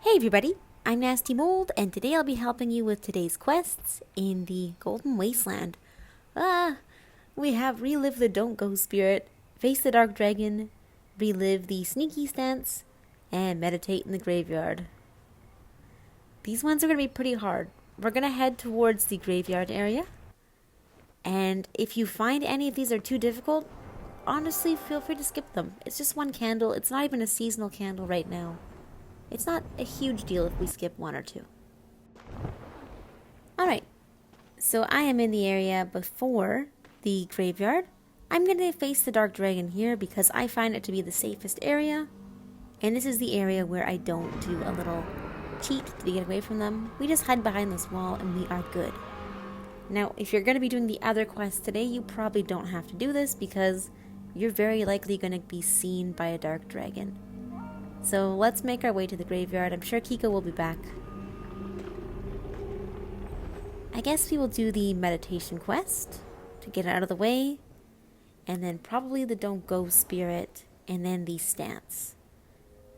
Hey everybody, I'm Nastymold, and today I'll be helping you with today's quests in the Golden Wasteland. We have Relive the Don't Go Spirit, Face the Dark Dragon, Relive the Sneaky Stance, and Meditate in the Graveyard. These ones are going to be pretty hard. We're going to head towards the graveyard area, and if you find any of these are too difficult, honestly feel free to skip them. It's just one candle, it's not even a seasonal candle right now. It's not a huge deal if we skip one or two. Alright, so I am in the area before the graveyard. I'm going to face the Dark Dragon here because I find it to be the safest area. And this is the area where I don't do a little cheat to get away from them. We just hide behind this wall and we are good. Now, if you're going to be doing the other quests today, you probably don't have to do this because you're very likely going to be seen by a Dark Dragon. So let's make our way to the graveyard. I'm sure Kiko will be back. I guess we will do the meditation quest to get it out of the way. And then probably the Don't Go Spirit. And then the stance.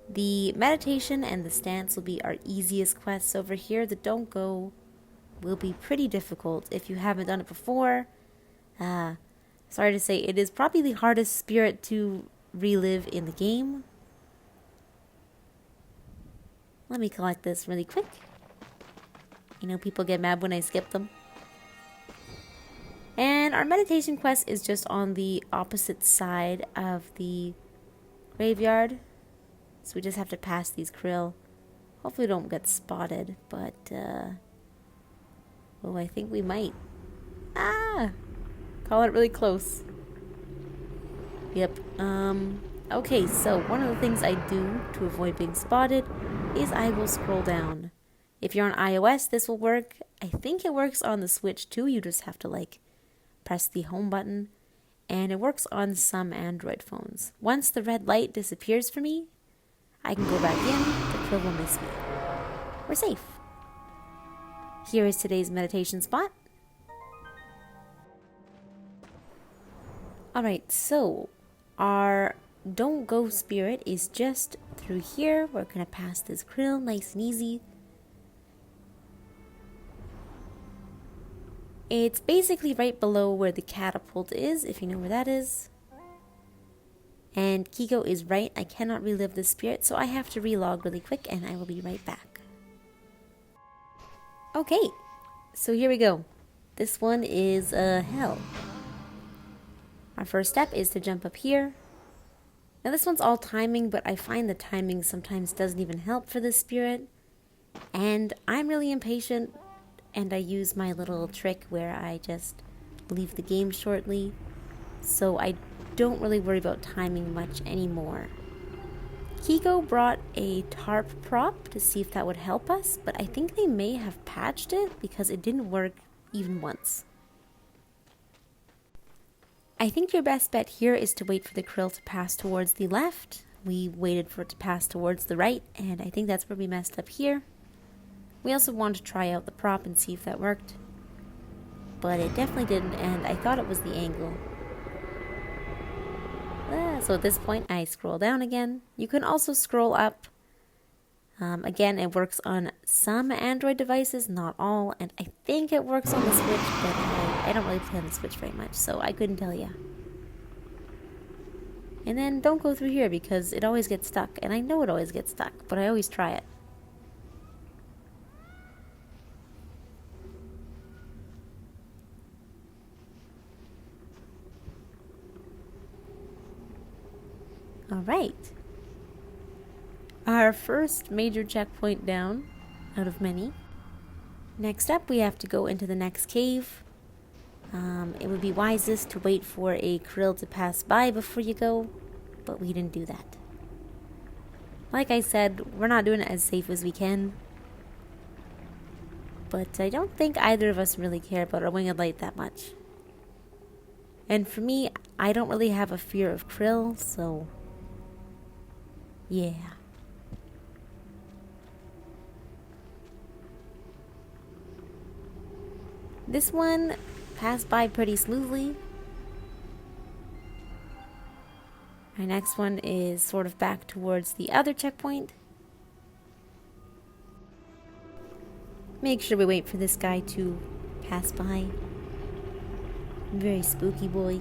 The meditation and the stance will be our easiest quests over here. The Don't Go will be pretty difficult if you haven't done it before. Sorry to say, it is probably the hardest spirit to relive in the game. Let me collect this really quick. You know, people get mad when I skip them. And our meditation quest is just on the opposite side of the graveyard. So we just have to pass these krill. Hopefully we don't get spotted, but oh, I think we might. Call it really close. Yep. Okay, so one of the things I do to avoid being spotted is I will scroll down. If you're on iOS, this will work. I think it works on the Switch too. You just have to press the home button. And it works on some Android phones. Once the red light disappears for me, I can go back in. The krill will miss me. We're safe. Here is today's meditation spot. Alright, so our Don't Go Spirit is just through here. We're going to pass this krill nice and easy. It's basically right below where the catapult is, if you know where that is. And Kiko is right. I cannot relive the spirit, so I have to relog really quick and I will be right back. Okay, so here we go. This one is hell. Our first step is to jump up here. Now this one's all timing, but I find the timing sometimes doesn't even help for this spirit. And I'm really impatient, and I use my little trick where I just leave the game shortly. So I don't really worry about timing much anymore. Kiko brought a tarp prop to see if that would help us, but I think they may have patched it because it didn't work even once. I think your best bet here is to wait for the krill to pass towards the left. We waited for it to pass towards the right, and I think that's where we messed up here. We also wanted to try out the prop and see if that worked. But it definitely didn't, and I thought it was the angle. So at this point, I scroll down again. You can also scroll up. Again, it works on some Android devices, not all, and I think it works on the Switch, but I don't really play on the Switch very much, so I couldn't tell you. And then don't go through here because it always gets stuck, and I know it always gets stuck, but I always try it. Alright. Our first major checkpoint down, out of many. Next up, we have to go into the next cave. It would be wisest to wait for a krill to pass by before you go, but we didn't do that. Like I said, we're not doing it as safe as we can. But I don't think either of us really care about our winged light that much. And for me, I don't really have a fear of krill, so yeah. This one passed by pretty smoothly. Our next one is sort of back towards the other checkpoint. Make sure we wait for this guy to pass by. Very spooky boy.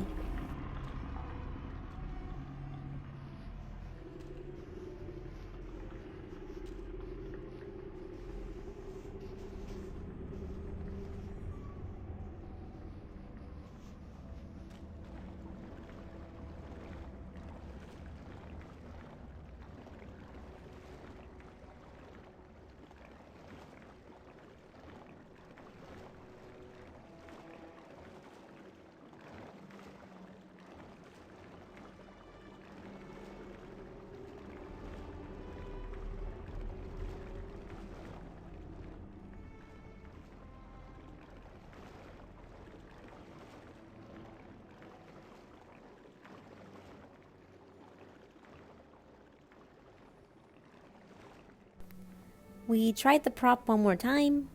We tried the prop one more time,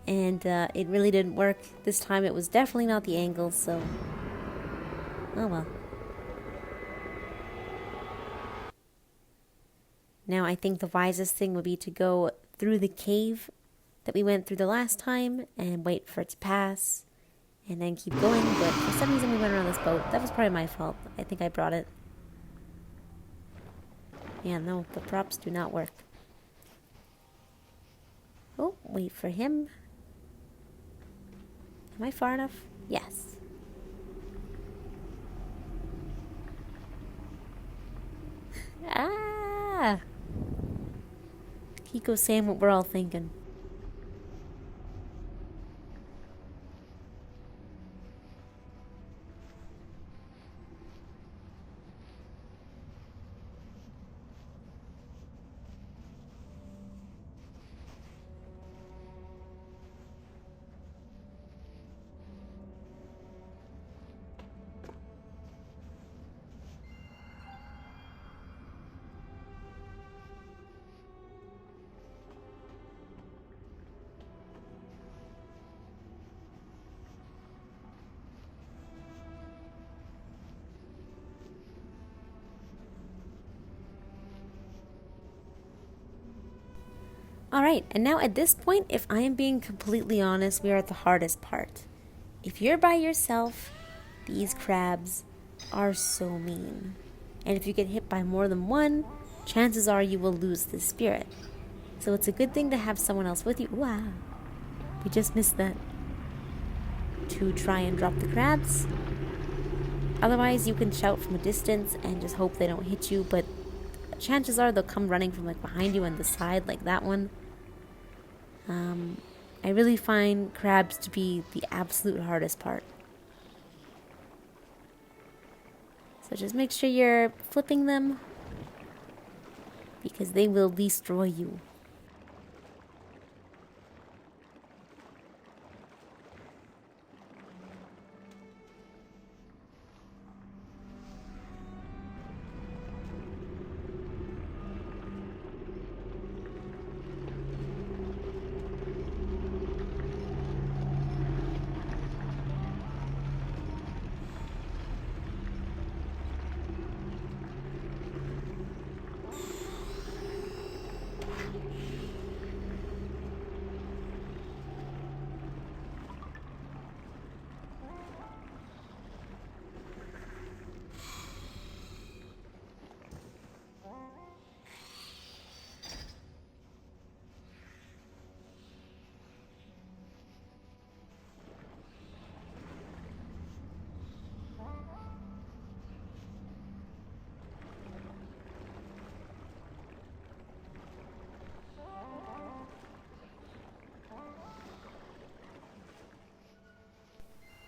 and it really didn't work. This time it was definitely not the angle, so oh well. Now I think the wisest thing would be to go through the cave that we went through the last time and wait for it to pass and then keep going, but for some reason we went around this boat. That was probably my fault. I think I brought it. Yeah, no, the props do not work. Oh, wait for him. Am I far enough? Yes. Ah! Kiko's saying what we're all thinking. Alright, and now at this point, if I am being completely honest, we are at the hardest part. If you're by yourself, these crabs are so mean. And if you get hit by more than one, chances are you will lose the spirit. So it's a good thing to have someone else with you. Wow. We just missed that. To try and drop the crabs. Otherwise, you can shout from a distance and just hope they don't hit you, but chances are they'll come running from like behind you on the side, like that one. I really find crabs to be the absolute hardest part. So just make sure you're flipping them, because they will destroy you.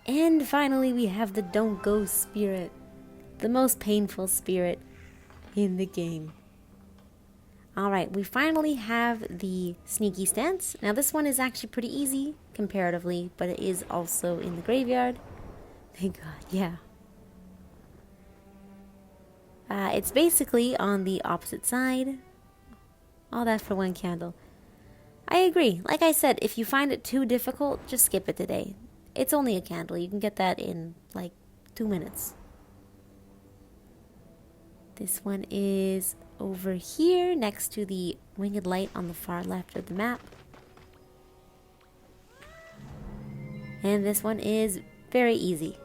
And finally we have the Don't Go spirit. The most painful spirit in the game. Alright, we finally have the sneaky stance. Now this one is actually pretty easy comparatively, but it is also in the graveyard. Thank God, yeah. It's basically on the opposite side. All that for one candle. I agree. Like I said, if you find it too difficult, just skip it today. It's only a candle. You can get that in like 2 minutes. This one is over here next to the winged light on the far left of the map. And this one is very easy.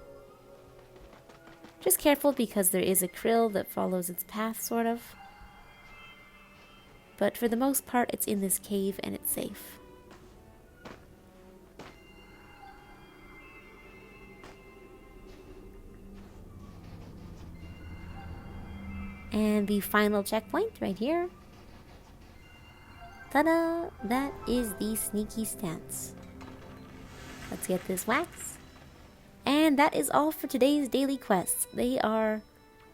Just careful because there is a krill that follows its path, sort of. But for the most part, it's in this cave and it's safe. And the final checkpoint right here. Ta-da! That is the sneaky stance. Let's get this wax. And that is all for today's daily quests. They are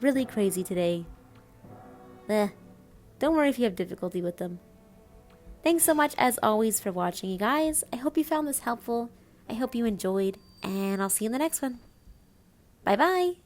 really crazy today. Don't worry if you have difficulty with them. Thanks so much as always for watching, you guys. I hope you found this helpful. I hope you enjoyed, and I'll see you in the next one. Bye bye!